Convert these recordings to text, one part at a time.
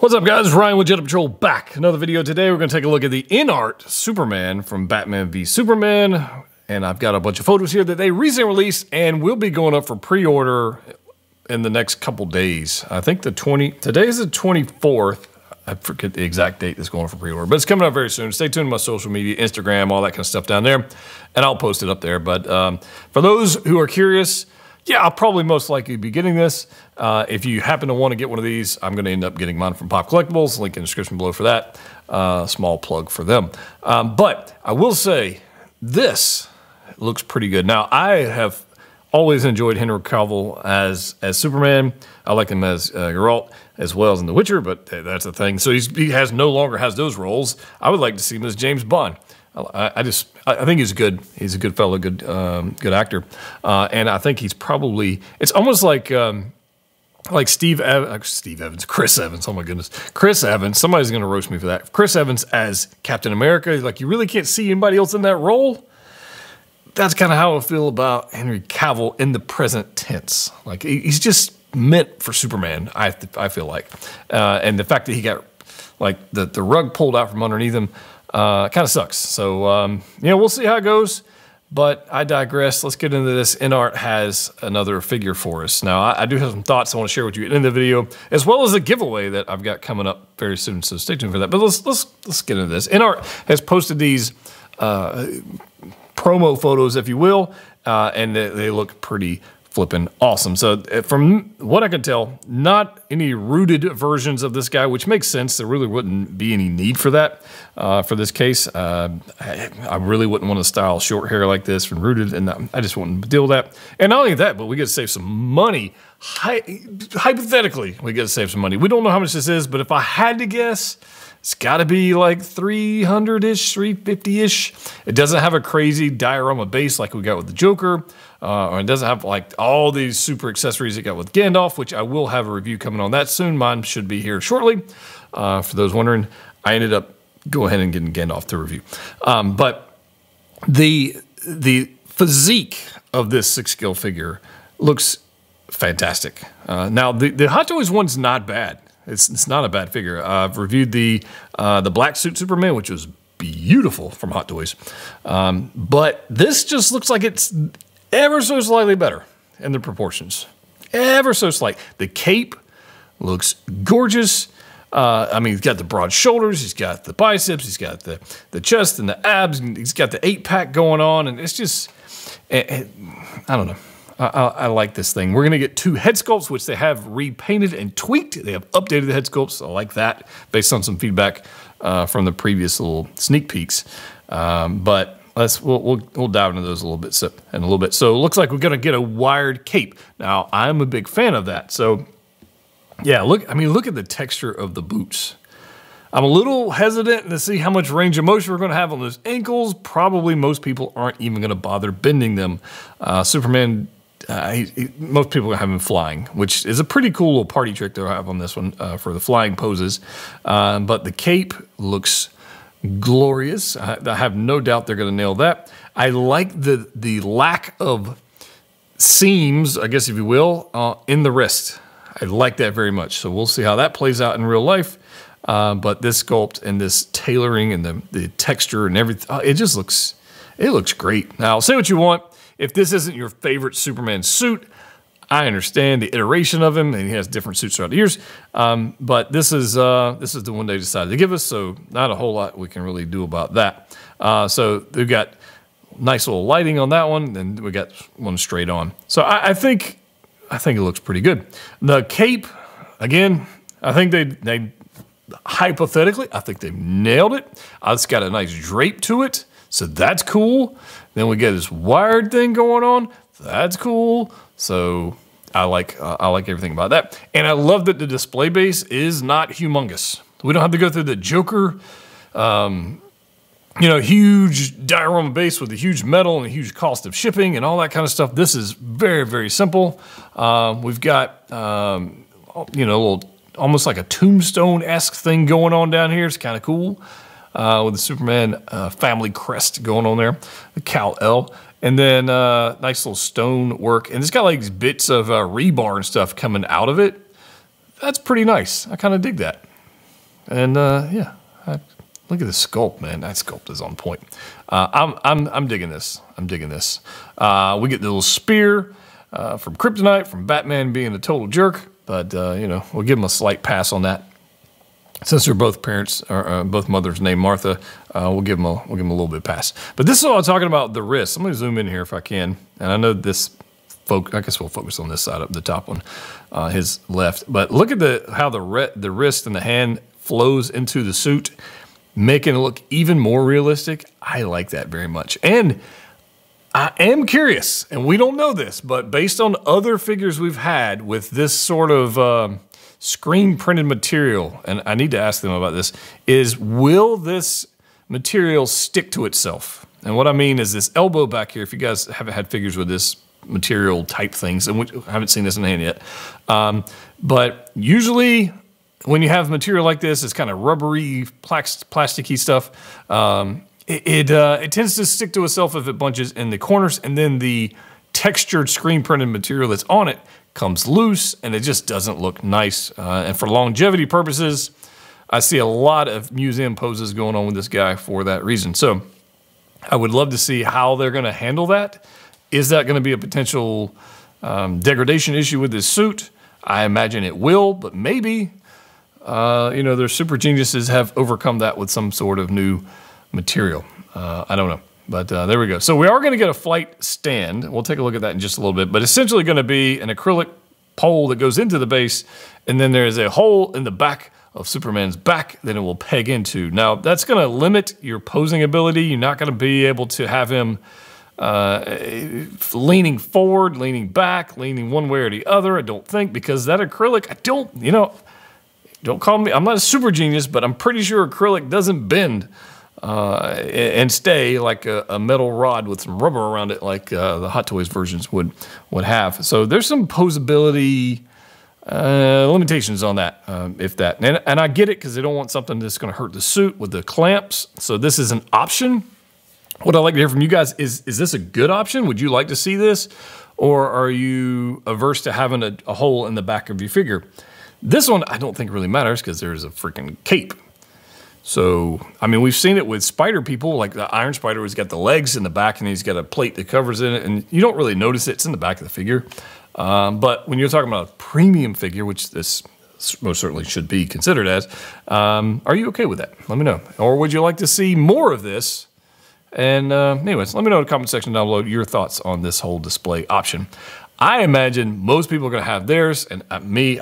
What's up, guys? Ryan with Jet Patrol back. Another video today. We're going to take a look at the InArt Superman from Batman v Superman. And I've got a bunch of photos here that they recently released and will be going up for pre-order in the next couple days. I think today is the 24th. I forget the exact date that's going for pre-order, but it's coming up very soon. Stay tuned to my social media, Instagram, all that kind of stuff down there, and I'll post it up there. But for those who are curious, yeah, I'll probably most likely be getting this. If you happen to want to get one of these, I'm going to end up getting mine from Pop Collectibles. Link in the description below for that. Small plug for them. But I will say, this looks pretty good. Now, I have always enjoyed Henry Cavill as Superman. I like him as Geralt as well as in The Witcher, but that's the thing. So he no longer has those roles. I would like to see him as James Bond. I think he's good. He's a good fellow, good actor, and I think he's probably. It's almost like Chris Evans. Oh my goodness, Chris Evans. Somebody's gonna roast me for that. Chris Evans as Captain America. Like, you really can't see anybody else in that role. That's kind of how I feel about Henry Cavill in the present tense. Like, he's just meant for Superman. I feel like, and the fact that he got like the rug pulled out from underneath him. Kind of sucks. So, we'll see how it goes, but I digress. Let's get into this. InArt has another figure for us. Now, I do have some thoughts I want to share with you in the video, as well as a giveaway that I've got coming up very soon, so stay tuned for that. But let's get into this. InArt has posted these promo photos, if you will, and they look pretty flipping awesome. So from what I can tell, not any rooted versions of this guy, which makes sense. There really wouldn't be any need for that for this case. I really wouldn't want to style short hair like this from rooted, and I just wouldn't deal with that. And not only that, but we get to save some money. Hypothetically, we get to save some money. We don't know how much this is, but if I had to guess, it's got to be like 300-ish, 350-ish. It doesn't have a crazy diorama base like we got with the Joker, or it doesn't have like all these super accessories it got with Gandalf, which I will have a review coming on that soon. Mine should be here shortly. For those wondering, I ended up going ahead and getting Gandalf to review. But the physique of this 6-scale figure looks fantastic. Now, the Hot Toys one's not bad. It's not a bad figure. I've reviewed the black suit Superman, which was beautiful from Hot Toys. But this just looks like it's ever so slightly better in the proportions. Ever so slight. The cape looks gorgeous. I mean, he's got the broad shoulders, he's got the biceps, he's got the chest and the abs, and he's got the 8-pack going on, and it's just, I don't know. I like this thing. We're going to get 2 head sculpts, which they have repainted and tweaked. They have updated the head sculpts. I like that, based on some feedback from the previous little sneak peeks. But we'll dive into those in a little bit. So it looks like we're going to get a wired cape. Now, I'm a big fan of that. So yeah, look at the texture of the boots. I'm a little hesitant to see how much range of motion we're going to have on those ankles. Probably most people aren't even going to bother bending them. Superman, most people have him flying, which is a pretty cool little party trick to have on this one for the flying poses. But the cape looks glorious. I have no doubt they're going to nail that. I like the lack of seams, I guess if you will, in the wrist. I like that very much. So we'll see how that plays out in real life. But this sculpt and this tailoring and the texture and everything, it looks great. Now, say what you want. If this isn't your favorite Superman suit, I understand the iteration of him, and he has different suits throughout the years. But this is the one they decided to give us, so not a whole lot we can really do about that. So we've got nice little lighting on that one, and we got one straight on. So I think it looks pretty good. The cape, again, I think they hypothetically, I think they've nailed it. It's got a nice drape to it, so that's cool. Then we get this wired thing going on. That's cool. So I like everything about that. And I love that the display base is not humongous. We don't have to go through the Joker, huge diorama base with a huge metal and a huge cost of shipping and all that kind of stuff. This is very, very simple. We've got, a little, almost like a tombstone-esque thing going on down here. It's kind of cool. With the Superman family crest going on there, the Kal-El. And then nice little stone work. And it's got like these bits of rebar and stuff coming out of it. That's pretty nice. I kind of dig that. And yeah, look at the sculpt, man. That sculpt is on point. I'm digging this. I'm digging this. We get the little spear from Kryptonite, from Batman being a total jerk, but you know, we'll give him a slight pass on that. Since they're both parents, or both mothers named Martha, we'll give them a little bit of pass. But this is all I'm talking about, the wrist. I'm going to zoom in here if I can, and I know this. I guess we'll focus on this side up, the top one, his left. But look at how the wrist and the hand flows into the suit, making it look even more realistic. I like that very much. And I am curious, and we don't know this, but based on other figures we've had with this sort of screen printed material, and I need to ask them about this, is will this material stick to itself? And what I mean is this elbow back here, if you guys haven't had figures with this material type things, and we haven't seen this in hand yet, but usually when you have material like this, it's kind of rubbery, plasticky stuff. It tends to stick to itself if it bunches in the corners, and then the textured screen printed material that's on it comes loose, and it just doesn't look nice. And for longevity purposes, I see a lot of museum poses going on with this guy for that reason. So I would love to see how they're going to handle that. Is that going to be a potential degradation issue with this suit? I imagine it will, but maybe, you know, their super geniuses have overcome that with some sort of new material. I don't know, but there we go. So we are going to get a flight stand. We'll take a look at that in just a little bit, but essentially going to be an acrylic pole that goes into the base, and then there's a hole in the back of Superman's back that it will peg into. Now, that's going to limit your posing ability. You're not going to be able to have him leaning forward, leaning back, leaning one way or the other, I don't think, because that acrylic, don't call me, I'm not a super genius, but I'm pretty sure acrylic doesn't bend and stay like a metal rod with some rubber around it like the Hot Toys versions would have. So there's some posability limitations on that, if that. And I get it, because they don't want something that's going to hurt the suit with the clamps. So this is an option. What I'd like to hear from you guys is this a good option? Would you like to see this? Or are you averse to having a hole in the back of your figure? This one I don't think really matters, because there's a freaking cape. So, I mean, we've seen it with spider people, like the Iron Spider has got the legs in the back and he's got a plate that covers it, and you don't really notice it. It's in the back of the figure. But when you're talking about a premium figure, which this most certainly should be considered as, are you okay with that? Let me know. Or would you like to see more of this? And anyways, let me know in the comment section down below your thoughts on this whole display option. I imagine most people are going to have theirs, and I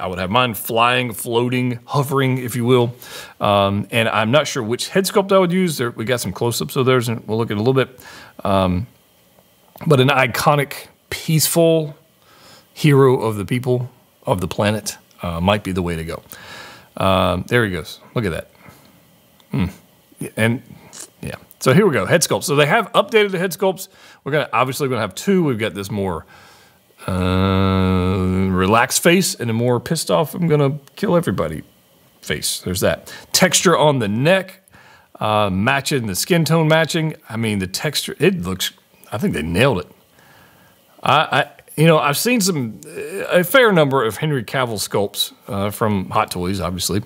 would have mine flying, floating, hovering, if you will. And I'm not sure which head sculpt I would use. We got some close-ups of theirs, and we'll look at it a little bit. But an iconic, peaceful hero of the people, of the planet, might be the way to go. There he goes. Look at that. And yeah. So here we go, head sculpts. So they have updated the head sculpts. We're obviously going to have two. We've got this more relaxed face and a more pissed off, I'm going to kill everybody face. There's that. Texture on the neck, matching, the skin tone matching. I mean, the texture, it looks, I think they nailed it. I've seen a fair number of Henry Cavill sculpts from Hot Toys, obviously.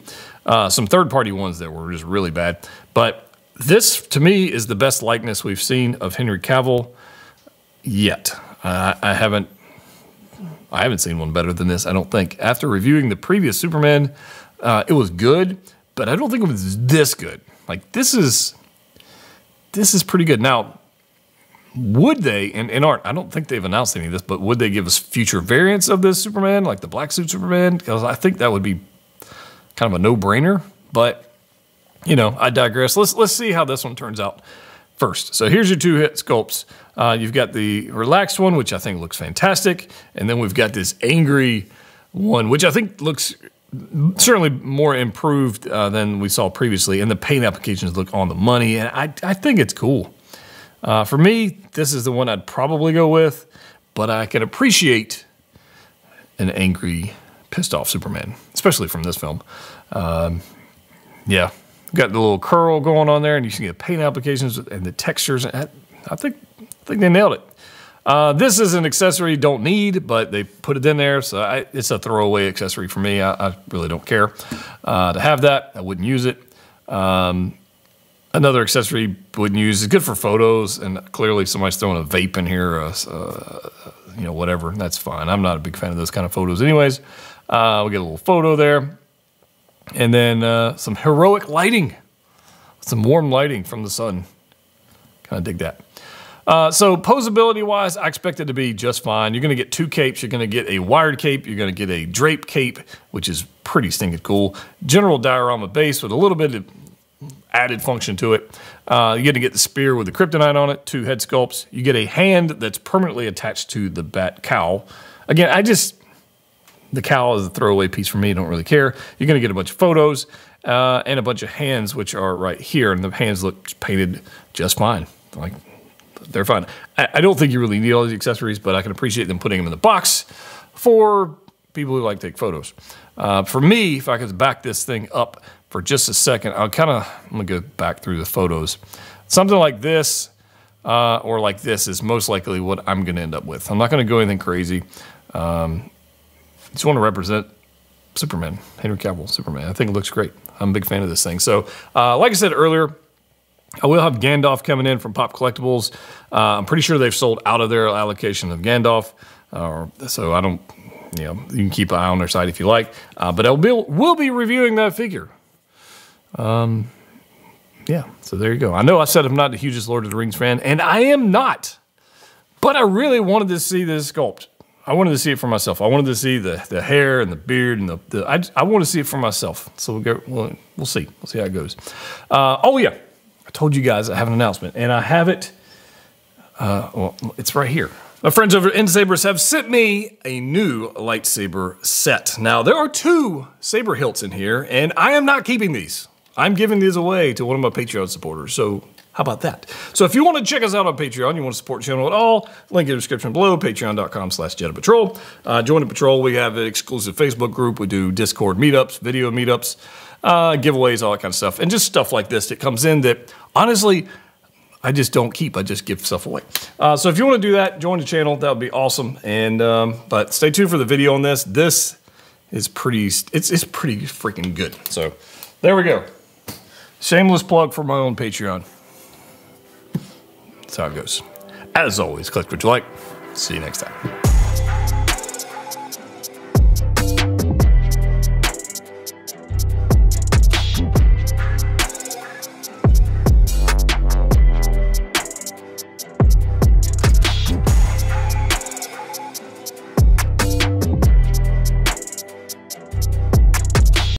Some third-party ones that were just really bad. But this, to me, is the best likeness we've seen of Henry Cavill yet. I haven't seen one better than this, I don't think. After reviewing the previous Superman, it was good, but I don't think it was this good. Like, this is pretty good. Now, would they, in InArt, I don't think they've announced any of this, but would they give us future variants of this Superman, like the black suit Superman? Because I think that would be kind of a no-brainer, but I digress. Let's see how this one turns out first. So here's your two head sculpts. You've got the relaxed one, which I think looks fantastic, and then we've got this angry one, which I think looks certainly more improved than we saw previously, and the paint applications look on the money, and I think it's cool. For me, this is the one I'd probably go with, but I can appreciate an angry, pissed off Superman, especially from this film. Yeah. Got the little curl going on there, and you see the paint applications and the textures. I think they nailed it. This is an accessory you don't need, but they put it in there, so it's a throwaway accessory for me. I really don't care to have that. I wouldn't use it. Another accessory wouldn't use. It's good for photos, and clearly somebody's throwing a vape in here, you know, whatever. That's fine. I'm not a big fan of those kind of photos anyways. We'll get a little photo there. And then some heroic lighting. Some warm lighting from the sun. Kind of dig that. So posability-wise, I expect it to be just fine. You're going to get 2 capes. You're going to get a wired cape. You're going to get a drape cape, which is pretty stinking cool. General diorama base with a little bit of added function to it. You're going to get the spear with the kryptonite on it, 2 head sculpts. You get a hand that's permanently attached to the bat cowl. Again, the cowl is a throwaway piece for me. I don't really care. You're going to get a bunch of photos and a bunch of hands, which are right here. And the hands look painted just fine. Like, they're fine. I don't think you really need all these accessories, but I can appreciate them putting them in the box for people who like to take photos. For me, if I could back this thing up for just a second, I'm going to go back through the photos. Something like this or like this is most likely what I'm going to end up with. I'm not going to go anything crazy. Just want to represent Superman, Henry Cavill, Superman. I think it looks great. I'm a big fan of this thing. So, like I said earlier, I will have Gandalf coming in from Pop Collectibles. I'm pretty sure they've sold out of their allocation of Gandalf. So I don't, you know, you can keep an eye on their site if you like. But we'll be reviewing that figure. Yeah, so there you go. I know I said I'm not the hugest Lord of the Rings fan, and I am not. But I really wanted to see this sculpt. I wanted to see it for myself. I wanted to see the hair and the beard and I want to see it for myself. So we'll see. We'll see how it goes. Oh yeah, I told you guys I have an announcement, and I have it. Well, it's right here. My friends over at InSabers have sent me a new lightsaber set. Now there are 2 saber hilts in here, and I am not keeping these. I'm giving these away to one of my Patreon supporters. So how about that? So if you want to check us out on Patreon, you want to support the channel at all, link in the description below, patreon.com/JediPatrol. Join the patrol. We have an exclusive Facebook group. We do Discord meetups, video meetups, giveaways, all that kind of stuff. And just stuff like this that comes in that, honestly, I just don't keep. I just give stuff away. So if you want to do that, join the channel. That would be awesome. And but stay tuned for the video on this. This is pretty, it's pretty freaking good. So there we go. Shameless plug for my own Patreon. That's how it goes. As always, click what you like. See you next time.